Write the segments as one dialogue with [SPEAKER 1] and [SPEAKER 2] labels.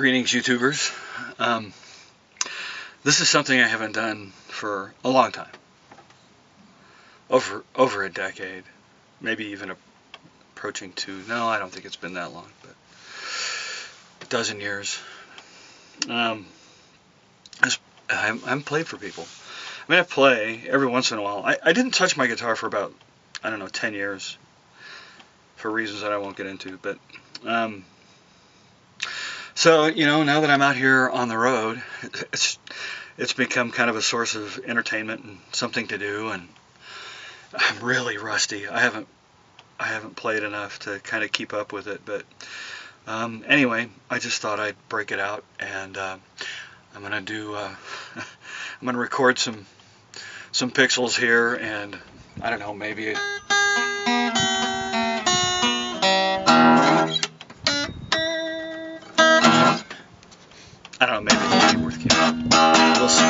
[SPEAKER 1] Greetings, YouTubers. This is something I haven't done for a long time. Over a decade. Maybe even approaching 2. No, I don't think it's been that long, but a dozen years. I haven't played for people. I mean, I play every once in a while. I didn't touch my guitar for about, I don't know, 10 years. For reasons that I won't get into, but so, you know, now that I'm out here on the road, it's become kind of a source of entertainment and something to do, and I'm really rusty. I haven't played enough to kind of keep up with it, but anyway, I just thought I'd break it out, and I'm gonna do I'm gonna record some pixels here, and I don't know, maybe maybe it'll be worth keeping. We'll see.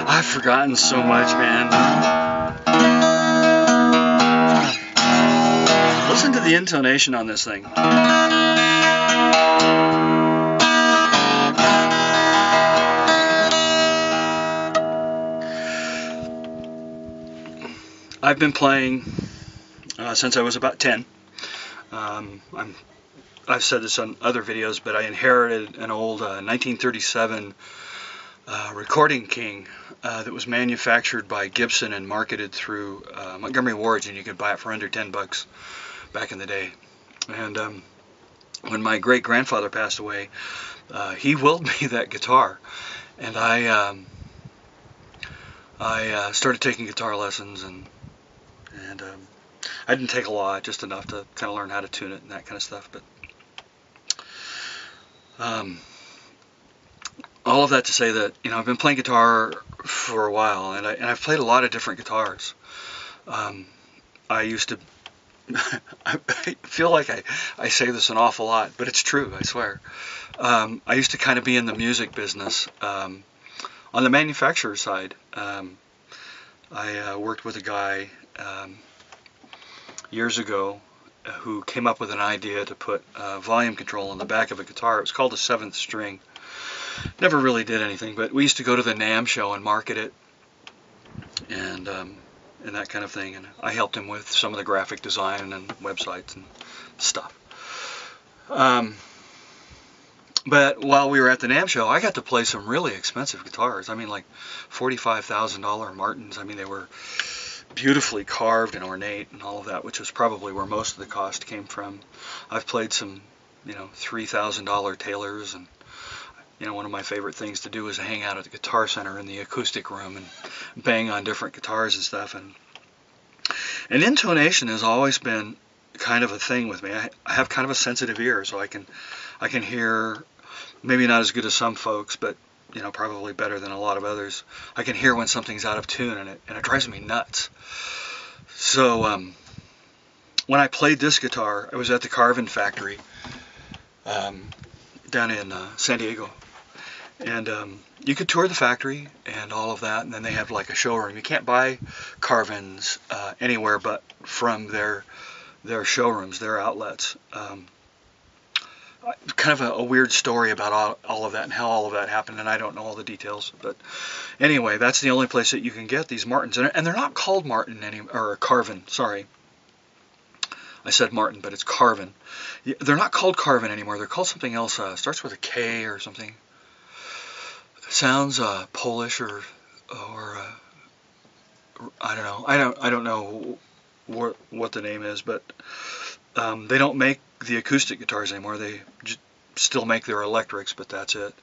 [SPEAKER 1] I've forgotten so much, man. Listen to the intonation on this thing. I've been playing since I was about 10. I've said this on other videos, but I inherited an old 1937 Recording King that was manufactured by Gibson and marketed through Montgomery Ward's, and you could buy it for under $10 back in the day. And when my great-grandfather passed away, he willed me that guitar, and I started taking guitar lessons, and I didn't take a lot, just enough to kind of learn how to tune it and that kind of stuff. But all of that to say that, you know, I've been playing guitar for a while, and I've played a lot of different guitars. I used to, I feel like I say this an awful lot, but it's true, I swear. I used to kind of be in the music business. On the manufacturer side, I worked with a guy years ago who came up with an idea to put volume control on the back of a guitar. It was called a 7th string. Never really did anything, but we used to go to the NAMM show and market it, and that kind of thing. And I helped him with some of the graphic design and websites and stuff. But while we were at the NAMM show, I got to play some really expensive guitars. I mean, like $45,000 Martins. I mean, they were beautifully carved and ornate and all of that, which was probably where most of the cost came from. I've played some, you know, $3,000 Taylors, and you know, one of my favorite things to do is hang out at the Guitar Center in the acoustic room and bang on different guitars and stuff. And intonation has always been kind of a thing with me. I have kind of a sensitive ear, so I can hear, maybe not as good as some folks, but you know, probably better than a lot of others. I can hear when something's out of tune, and it drives me nuts. So when I played this guitar, I was at the Carvin factory down in San Diego, and you could tour the factory and all of that, and then they have like a showroom. You can't buy Carvins anywhere but from their showrooms, their outlets. Kind of a weird story about all of that and how all of that happened, and I don't know all the details, but anyway, that's the only place that you can get these Martins, and they're not called Martin or Carvin, sorry. I said Martin, but it's Carvin. They're not called Carvin anymore. They're called something else. Starts with a K or something. Sounds Polish or I don't know. I don't know what the name is, but they don't make the acoustic guitars anymore. They still make their electrics, but that's it.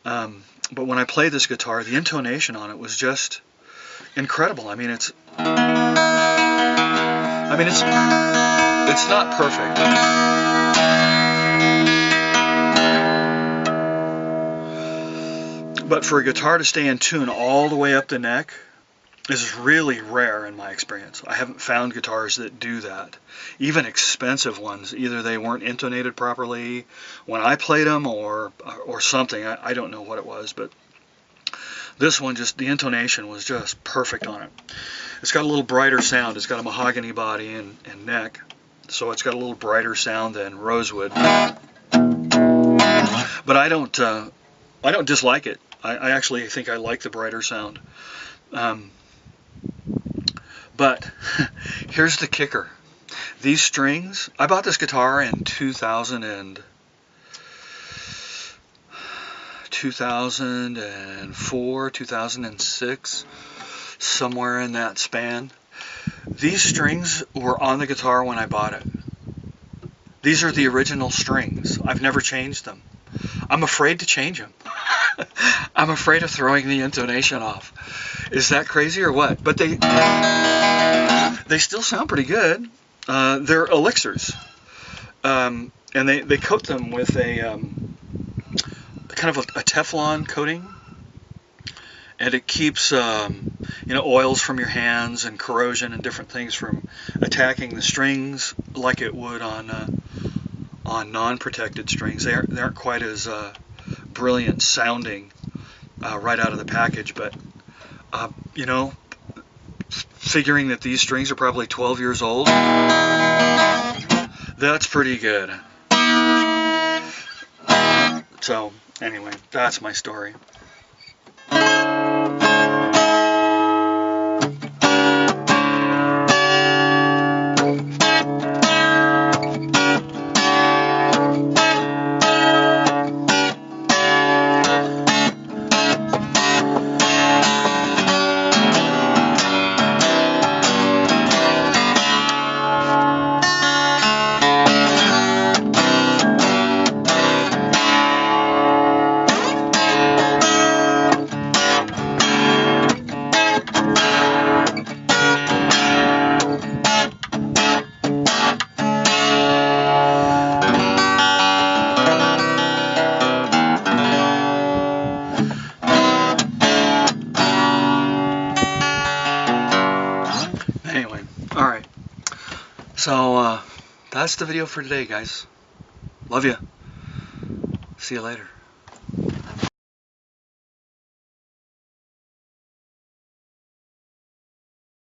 [SPEAKER 1] But when I played this guitar, the intonation on it was just incredible. I mean, it's not perfect. But for a guitar to stay in tune all the way up the neck is really rare in my experience. I haven't found guitars that do that. Even expensive ones, either they weren't intonated properly when I played them or something. I don't know what it was, but this one, just the intonation was just perfect on it. It's got a little brighter sound. It's got a mahogany body and neck, so it's got a little brighter sound than rosewood. But I don't dislike it. I actually think I like the brighter sound. But here's the kicker. These strings, I bought this guitar in 2004, 2006, somewhere in that span. These strings were on the guitar when I bought it. These are the original strings. I've never changed them. I'm afraid to change them. I'm afraid of throwing the intonation off. Is that crazy or what? But they still sound pretty good. They're elixirs, and they coat them with a kind of a Teflon coating, and it keeps oils from your hands and corrosion and different things from attacking the strings like it would on non-protected strings. They aren't quite as brilliant sounding right out of the package, but figuring that these strings are probably 12 years old, that's pretty good. So anyway, that's my story. Anyway, alright. So, that's the video for today, guys. Love ya. See you later.